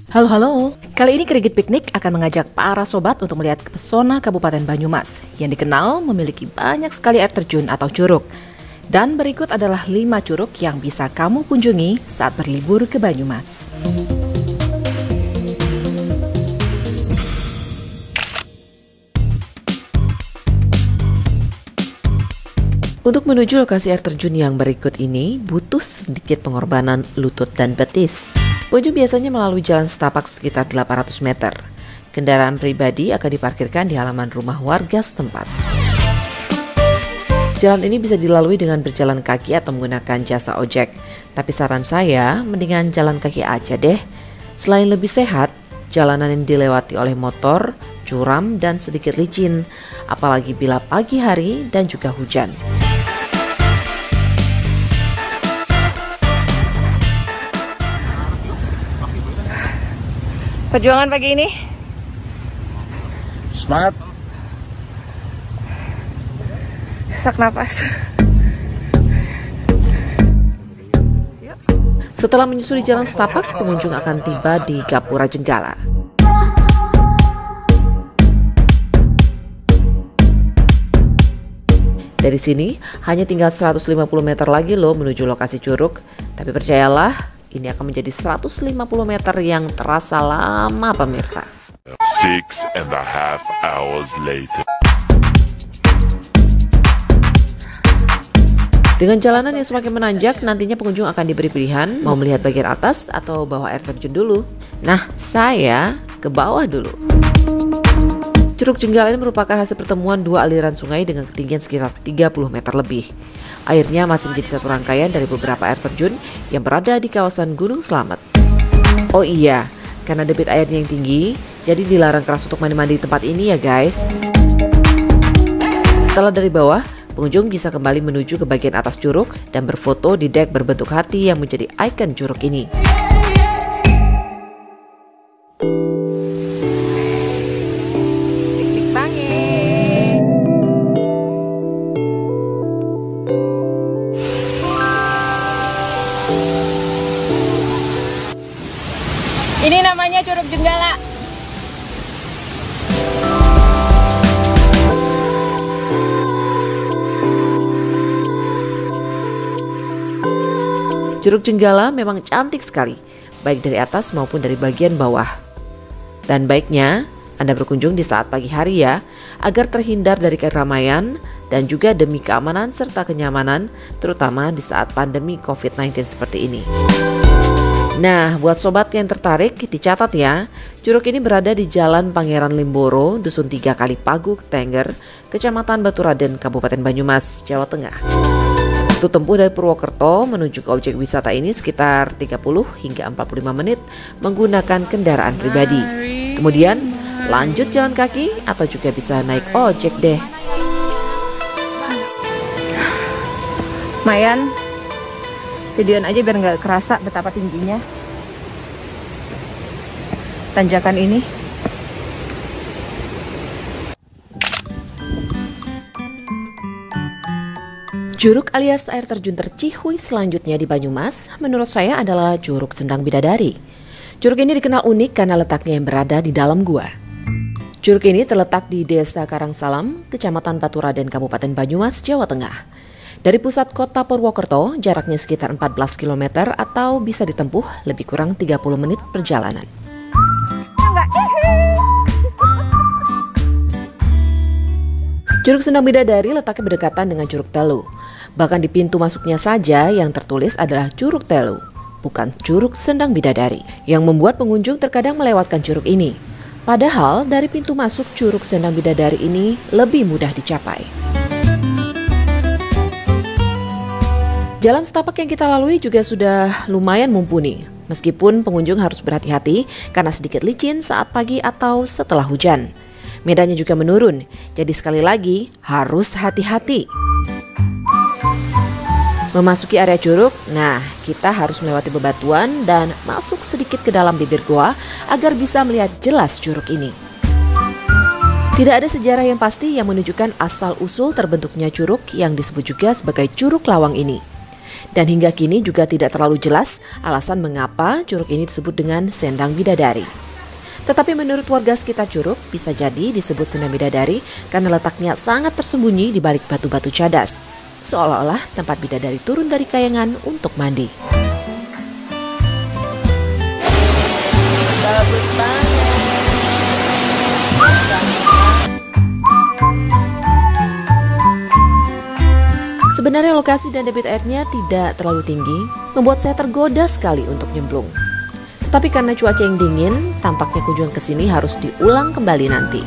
Halo, kali ini Krigit Piknik akan mengajak para sobat untuk melihat pesona Kabupaten Banyumas yang dikenal memiliki banyak sekali air terjun atau curug. Dan berikut adalah 5 curug yang bisa kamu kunjungi saat berlibur ke Banyumas. Untuk menuju lokasi air terjun yang berikut ini, butuh sedikit pengorbanan lutut dan betis. Pengunjung biasanya melalui jalan setapak sekitar 800 meter. Kendaraan pribadi akan diparkirkan di halaman rumah warga setempat. Jalan ini bisa dilalui dengan berjalan kaki atau menggunakan jasa ojek. Tapi saran saya, mendingan jalan kaki aja deh. Selain lebih sehat, jalanan yang dilewati oleh motor, curam, dan sedikit licin. Apalagi bila pagi hari dan juga hujan. Perjuangan pagi ini semangat, sesak napas. Setelah menyusuri jalan setapak, pengunjung akan tiba di Gapura Jenggala. Dari sini hanya tinggal 150 meter lagi loh menuju lokasi curug. Tapi percayalah, ini akan menjadi 150 meter yang terasa lama pemirsa. 6.5 hours later. Dengan jalanan yang semakin menanjak, nantinya pengunjung akan diberi pilihan mau melihat bagian atas atau bawah air terjun dulu. Nah, saya ke bawah dulu. Curug Jenggala ini merupakan hasil pertemuan dua aliran sungai dengan ketinggian sekitar 30 meter lebih. Airnya masih menjadi satu rangkaian dari beberapa air terjun yang berada di kawasan Gunung Slamet. Oh iya, karena debit airnya yang tinggi, jadi dilarang keras untuk mandi-mandi di tempat ini ya guys. Setelah dari bawah, pengunjung bisa kembali menuju ke bagian atas curug dan berfoto di dek berbentuk hati yang menjadi ikon curug ini. Ini namanya Curug Jenggala. Curug Jenggala memang cantik sekali, baik dari atas maupun dari bagian bawah. Dan baiknya Anda berkunjung di saat pagi hari ya, agar terhindar dari keramaian dan juga demi keamanan serta kenyamanan, terutama di saat pandemi COVID-19 seperti ini. Nah, buat sobat yang tertarik, dicatat ya, curug ini berada di Jalan Pangeran Limboro, Dusun 3 Kalipagu, Tengger, Kecamatan Baturaden, Kabupaten Banyumas, Jawa Tengah. Waktu tempuh dari Purwokerto menuju ke objek wisata ini sekitar 30 hingga 45 menit menggunakan kendaraan pribadi. Kemudian lanjut jalan kaki atau juga bisa naik ojek deh. Lumayan. Videoan aja biar nggak kerasa betapa tingginya tanjakan ini. Curug alias air terjun tercihui selanjutnya di Banyumas menurut saya adalah Curug Sendang Bidadari. Curug ini dikenal unik karena letaknya yang berada di dalam gua. Curug ini terletak di Desa Karangsalam, Kecamatan Baturaden, Kabupaten Banyumas, Jawa Tengah. Dari pusat kota Purwokerto, jaraknya sekitar 14 km atau bisa ditempuh lebih kurang 30 menit perjalanan. Curug Sendang Bidadari letaknya berdekatan dengan Curug Telu. Bahkan di pintu masuknya saja yang tertulis adalah Curug Telu, bukan Curug Sendang Bidadari, yang membuat pengunjung terkadang melewatkan curug ini. Padahal dari pintu masuk Curug Sendang Bidadari ini lebih mudah dicapai. Jalan setapak yang kita lalui juga sudah lumayan mumpuni, meskipun pengunjung harus berhati-hati karena sedikit licin saat pagi atau setelah hujan. Medannya juga menurun, jadi sekali lagi harus hati-hati. Memasuki area curug, nah kita harus melewati bebatuan dan masuk sedikit ke dalam bibir goa agar bisa melihat jelas curug ini. Tidak ada sejarah yang pasti yang menunjukkan asal-usul terbentuknya curug yang disebut juga sebagai Curug Lawang ini. Dan hingga kini juga tidak terlalu jelas alasan mengapa curug ini disebut dengan Sendang Bidadari. Tetapi menurut warga sekitar curug, bisa jadi disebut Sendang Bidadari karena letaknya sangat tersembunyi di balik batu-batu cadas. Seolah-olah tempat bidadari turun dari kayangan untuk mandi. Bagus banget. Sebenarnya lokasi dan debit airnya tidak terlalu tinggi, membuat saya tergoda sekali untuk nyemplung. Tetapi karena cuaca yang dingin, tampaknya kunjungan ke sini harus diulang kembali nanti.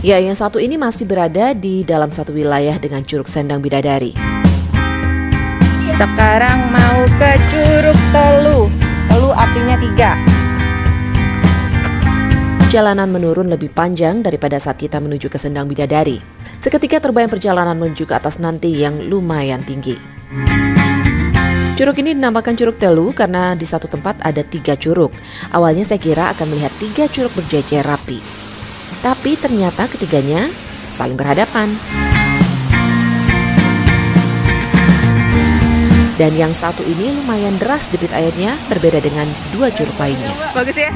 Ya, yang satu ini masih berada di dalam satu wilayah dengan Curug Sendang Bidadari. Sekarang mau ke Curug Telu. Telu artinya 3. Jalanan menurun lebih panjang daripada saat kita menuju ke Sendang Bidadari. Seketika terbayang perjalanan menuju ke atas nanti yang lumayan tinggi. Curug ini dinamakan Curug Telu karena di satu tempat ada 3 curug. Awalnya saya kira akan melihat 3 curug berjejer rapi. Tapi ternyata ketiganya saling berhadapan. Dan yang satu ini lumayan deras debit airnya, berbeda dengan 2 curug lainnya. Bagus ya.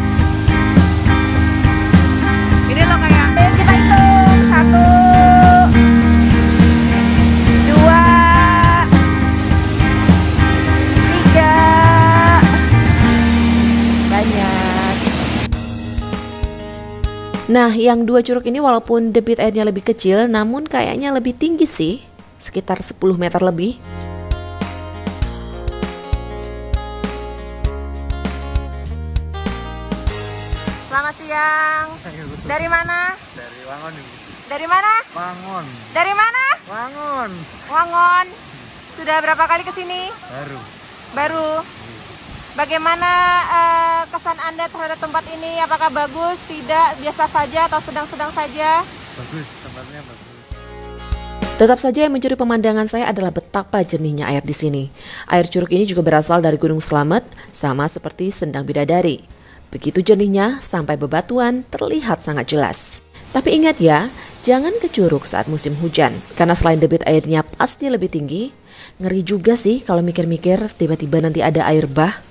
Ini loh kayak kita hitung 1, 2, 3. Banyak. Nah, yang 2 curug ini walaupun debit airnya lebih kecil, namun kayaknya lebih tinggi sih, sekitar 10 meter lebih. Selamat siang. Dari mana? Dari Wangon. Dari mana? Wangon. Dari mana? Wangon. Wangon. Sudah berapa kali ke sini? Baru. Bagaimana kesan Anda terhadap tempat ini? Apakah bagus, tidak, biasa saja, atau sedang-sedang saja? Bagus, tempatnya bagus. Tetap saja yang mencuri pemandangan saya adalah betapa jernihnya air di sini. Air curug ini juga berasal dari Gunung Slamet, sama seperti Sendang Bidadari. Begitu jernihnya sampai bebatuan terlihat sangat jelas. Tapi ingat ya, jangan ke curug saat musim hujan, karena selain debit airnya pasti lebih tinggi, ngeri juga sih kalau mikir-mikir tiba-tiba nanti ada air bah.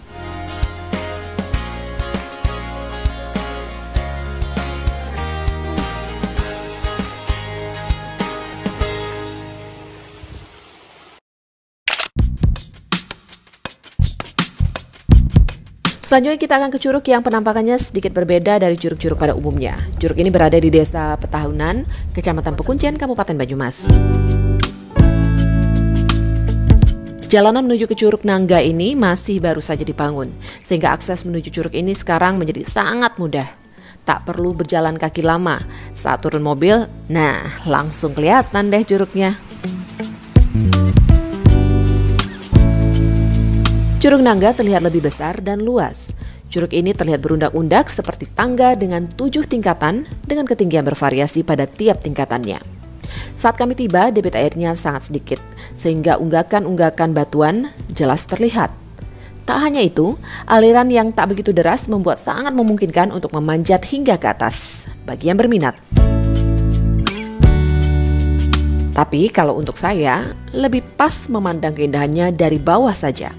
Selanjutnya kita akan ke curug yang penampakannya sedikit berbeda dari curug-curug pada umumnya. Curug ini berada di Desa Petahunan, Kecamatan Pekuncian, Kabupaten Banyumas. Jalanan menuju ke Curug Nangga ini masih baru saja dibangun, sehingga akses menuju curug ini sekarang menjadi sangat mudah. Tak perlu berjalan kaki lama. Saat turun mobil, nah langsung kelihatan deh curugnya. Curug Nangga terlihat lebih besar dan luas. Curug ini terlihat berundak-undak seperti tangga dengan 7 tingkatan dengan ketinggian bervariasi pada tiap tingkatannya. Saat kami tiba, debit airnya sangat sedikit, sehingga unggakan-unggakan batuan jelas terlihat. Tak hanya itu, aliran yang tak begitu deras membuat sangat memungkinkan untuk memanjat hingga ke atas, bagi yang berminat. Tapi kalau untuk saya, lebih pas memandang keindahannya dari bawah saja.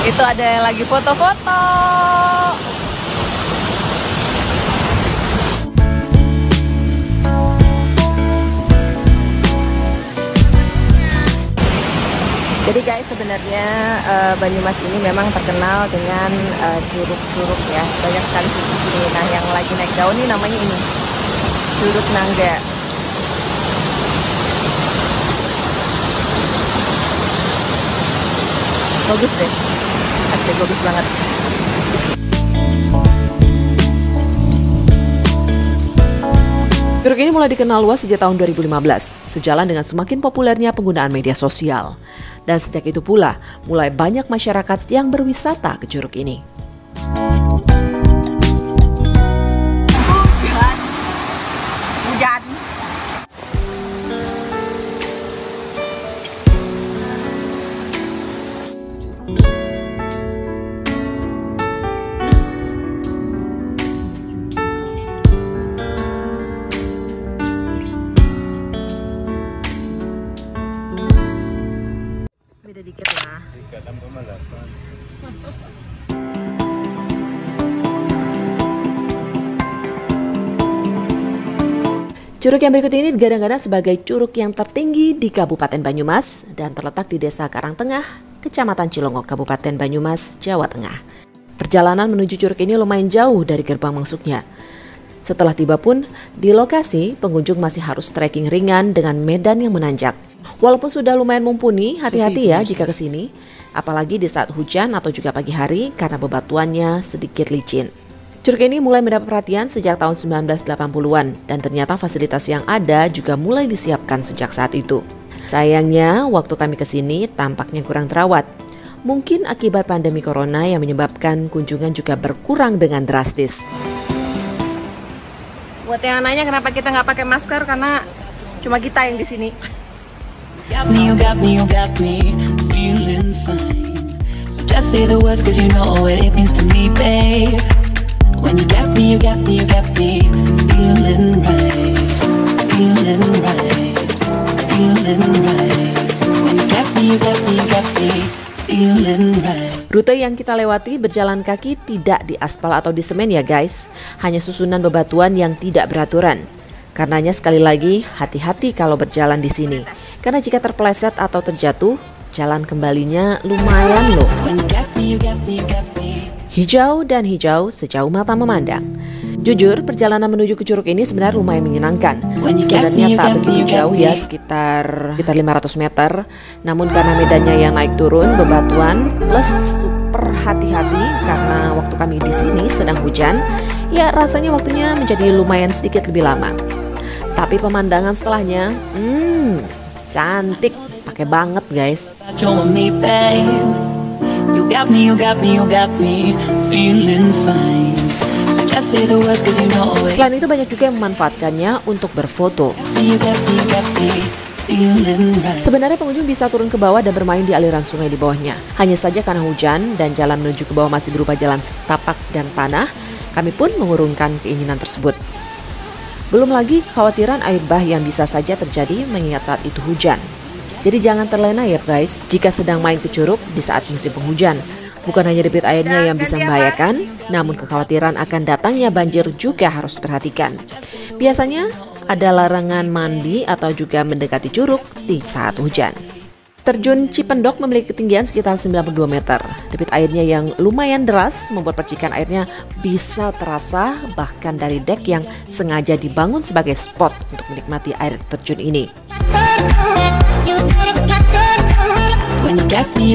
Itu ada yang lagi foto-foto. Jadi guys, sebenarnya Banyumas ini memang terkenal dengan curug-curug ya. Banyak sekali curug di sini. Nah, yang lagi naik daun ini namanya ini Curug Nangga. Bagus deh. Asli bagus banget. Curug ini mulai dikenal luas sejak tahun 2015, sejalan dengan semakin populernya penggunaan media sosial. Dan sejak itu pula, mulai banyak masyarakat yang berwisata ke curug ini. Hujan. Beda dikit lah. 36,8. Curug yang berikut ini digadang-gadang sebagai curug yang tertinggi di Kabupaten Banyumas dan terletak di Desa Karangtengah, Kecamatan Cilongok, Kabupaten Banyumas, Jawa Tengah. Perjalanan menuju curug ini lumayan jauh dari gerbang masuknya. Setelah tiba pun, di lokasi pengunjung masih harus trekking ringan dengan medan yang menanjak. Walaupun sudah lumayan mumpuni, hati-hati ya jika kesini, apalagi di saat hujan atau juga pagi hari karena bebatuannya sedikit licin. Curug ini mulai mendapat perhatian sejak tahun 1980-an dan ternyata fasilitas yang ada juga mulai disiapkan sejak saat itu. Sayangnya, waktu kami kesini tampaknya kurang terawat. Mungkin akibat pandemi corona yang menyebabkan kunjungan juga berkurang dengan drastis. Buat yang nanya kenapa kita nggak pakai masker, karena cuma kita yang di sini. You got me feeling fine. So just say the words cause you know what it means to me, babe. When you got me feeling right. Feeling right. Feeling right. When you got me feeling right. Rute yang kita lewati berjalan kaki tidak di aspal atau di semen ya guys. Hanya susunan bebatuan yang tidak beraturan. Karenanya sekali lagi hati-hati kalau berjalan di sini. Karena jika terpeleset atau terjatuh, jalan kembalinya lumayan loh. Hijau dan hijau sejauh mata memandang. Jujur, perjalanan menuju ke curug ini sebenarnya lumayan menyenangkan. Sebenarnya tak begitu jauh ya, sekitar 500 meter. Namun karena medannya yang naik turun, bebatuan, plus super hati-hati karena waktu kami di sini sedang hujan, ya rasanya waktunya menjadi lumayan sedikit lebih lama. Tapi pemandangan setelahnya, cantik, pakai banget guys. You got me feeling fine. So just say the words cause you know it. Selain itu banyak juga yang memanfaatkannya untuk berfoto. You got me feeling right. Sebenarnya pengunjung bisa turun ke bawah dan bermain di aliran sungai di bawahnya. Hanya saja karena hujan dan jalan menuju ke bawah masih berupa jalan setapak dan tanah, kami pun mengurungkan keinginan tersebut. Belum lagi kekhawatiran air bah yang bisa saja terjadi mengingat saat itu hujan. Jadi jangan terlena ya guys jika sedang main ke curug di saat musim penghujan. Bukan hanya debit airnya yang bisa membahayakan, namun kekhawatiran akan datangnya banjir juga harus diperhatikan. Biasanya ada larangan mandi atau juga mendekati curug di saat hujan. Terjun Cipendok memiliki ketinggian sekitar 92 meter. Debit airnya yang lumayan deras membuat percikan airnya bisa terasa bahkan dari dek yang sengaja dibangun sebagai spot untuk menikmati air terjun ini. When you got me